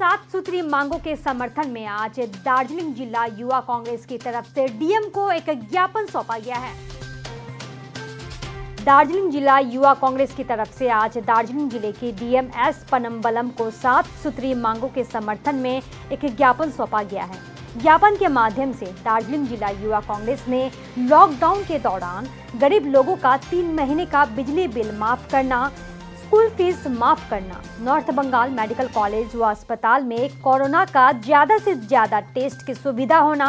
सात सूत्री मांगों के समर्थन में आज दार्जिलिंग जिला युवा कांग्रेस की तरफ से डीएम को एक ज्ञापन सौंपा गया है। दार्जिलिंग जिला युवा कांग्रेस की तरफ से आज दार्जिलिंग जिले के डीएम एस पनम्बलम को सात सूत्री मांगों के समर्थन में एक ज्ञापन सौंपा गया है। ज्ञापन के माध्यम से दार्जिलिंग जिला युवा कांग्रेस ने लॉकडाउन के दौरान गरीब लोगों का 3 महीने का बिजली बिल माफ करना, स्कूल फीस माफ करना, नॉर्थ बंगाल मेडिकल कॉलेज व अस्पताल में कोरोना का ज्यादा से ज्यादा टेस्ट की सुविधा होना,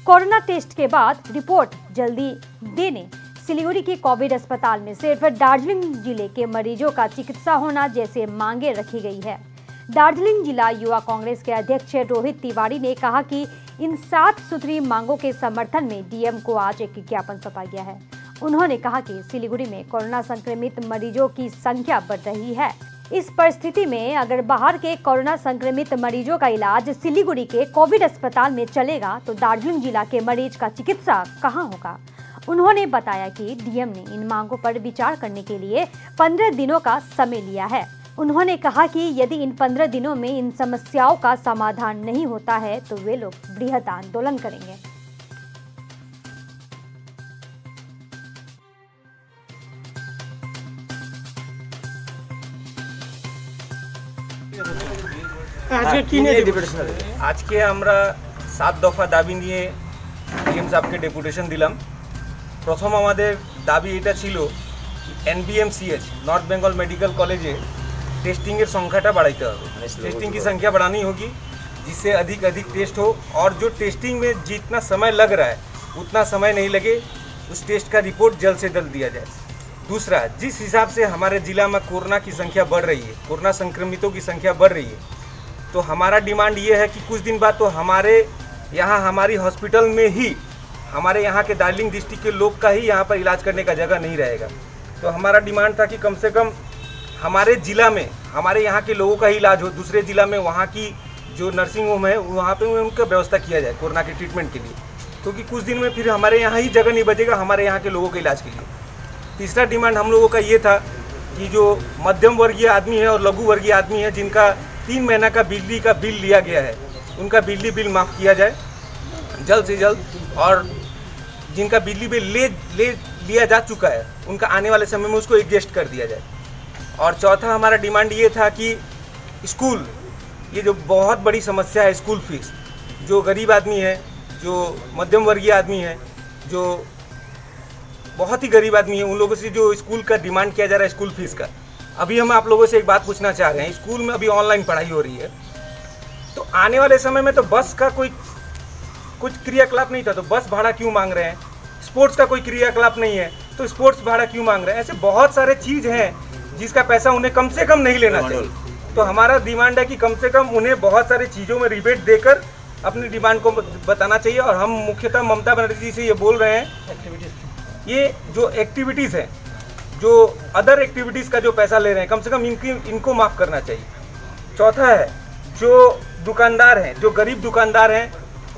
कोरोना टेस्ट के बाद रिपोर्ट जल्दी देने, सिलीगुड़ी के कोविड अस्पताल में सिर्फ दार्जिलिंग जिले के मरीजों का चिकित्सा होना जैसे मांगे रखी गई है। दार्जिलिंग जिला युवा कांग्रेस के अध्यक्ष रोहित तिवारी ने कहा कि इन 7 सूत्री मांगों के समर्थन में डीएम को आज एक ज्ञापन सौंपा गया है। उन्होंने कहा कि सिलीगुड़ी में कोरोना संक्रमित मरीजों की संख्या बढ़ रही है। इस परिस्थिति में अगर बाहर के कोरोना संक्रमित मरीजों का इलाज सिलीगुड़ी के कोविड अस्पताल में चलेगा तो दार्जिलिंग जिला के मरीज का चिकित्सा कहां होगा। उन्होंने बताया कि डीएम ने इन मांगों पर विचार करने के लिए 15 दिनों का समय लिया है। उन्होंने कहा कि यदि इन 15 दिनों में इन समस्याओं का समाधान नहीं होता है तो वे लोग बृहद आंदोलन करेंगे। आज के আমরা 7 দফা দাবি নিয়ে ডিএম সাহেবকে ডেপুটেশন দিলাম। প্রথম আমাদের দাবি এটা ছিল एनबीएमसीएच नॉर्थ बंगाल मेडिकल कॉलेजे टेस्टिंग संख्याटा बढ़ाते हैं। टेस्टिंग की संख्या बढ़ानी होगी जिससे अधिक टेस्ट हो, और जो टेस्टिंग में जितना समय लग रहा है उतना समय नहीं लगे, उस टेस्ट का रिपोर्ट जल्द से जल्द दिया जाए। दूसरा, जिस हिसाब से हमारे ज़िला में कोरोना की संख्या बढ़ रही है, कोरोना संक्रमितों की संख्या बढ़ रही है, तो हमारा डिमांड ये है कि कुछ दिन बाद तो हमारे यहाँ हमारी हॉस्पिटल में ही हमारे यहाँ के दार्जिलिंग डिस्ट्रिक्ट के लोग का ही यहाँ पर इलाज करने का जगह नहीं रहेगा। तो हमारा डिमांड था कि कम से कम हमारे ज़िला में हमारे यहाँ के लोगों का ही इलाज हो, दूसरे ज़िला में वहाँ की जो नर्सिंग होम है वहाँ पे उनका व्यवस्था किया जाए कोरोना के ट्रीटमेंट के लिए, क्योंकि कुछ दिन में फिर हमारे यहाँ ही जगह नहीं बचेगा हमारे यहाँ के लोगों के इलाज के लिए। तीसरा डिमांड हम लोगों का ये था कि जो मध्यम वर्गीय आदमी है और लघु वर्गीय आदमी है जिनका 3 महीना का बिजली का बिल लिया गया है, उनका बिजली बिल माफ़ किया जाए जल्द से जल्द, और जिनका बिजली बिल लिया जा चुका है उनका आने वाले समय में उसको एडजस्ट कर दिया जाए। और चौथा हमारा डिमांड ये था कि स्कूल, ये जो बहुत बड़ी समस्या है स्कूल फीस, जो गरीब आदमी है, जो मध्यम वर्गीय आदमी है, जो बहुत ही गरीब आदमी है, उन लोगों से जो स्कूल का डिमांड किया जा रहा है स्कूल फीस का। अभी हम आप लोगों से एक बात पूछना चाह रहे हैं, स्कूल में अभी ऑनलाइन पढ़ाई हो रही है, तो आने वाले समय में तो बस का कुछ क्रियाकलाप नहीं था, तो बस भाड़ा क्यों मांग रहे हैं? स्पोर्ट्स का कोई क्रियाकलाप नहीं है तो स्पोर्ट्स भाड़ा क्यों मांग रहे हैं? ऐसे बहुत सारे चीज़ हैं जिसका पैसा उन्हें कम से कम नहीं लेना चाहिए। तो हमारा डिमांड है कि कम से कम उन्हें बहुत सारी चीज़ों में रिबेट देकर अपनी डिमांड को बताना चाहिए। और हम मुख्यतः ममता बनर्जी जी से ये बोल रहे हैं, ये जो एक्टिविटीज़ हैं, जो अदर एक्टिविटीज़ का जो पैसा ले रहे हैं, कम से कम इनको माफ़ करना चाहिए। चौथा है, जो दुकानदार हैं, जो गरीब दुकानदार हैं,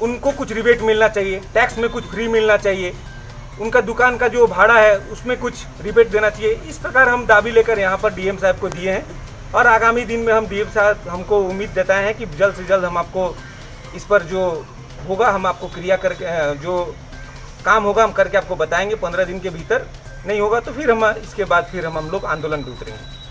उनको कुछ रिबेट मिलना चाहिए, टैक्स में कुछ फ्री मिलना चाहिए, उनका दुकान का जो भाड़ा है उसमें कुछ रिबेट देना चाहिए। इस प्रकार हम दाबी लेकर यहाँ पर डीएम साहब को दिए हैं, और आगामी दिन में हम डीएम साहब हमको उम्मीद देता है कि जल्द से जल्द हम आपको इस पर जो होगा हम आपको क्रिया करके जो काम होगा हम करके आपको बताएंगे। 15 दिन के भीतर नहीं होगा तो फिर हम इसके बाद फिर हम लोग आंदोलन पे उतरेंगे।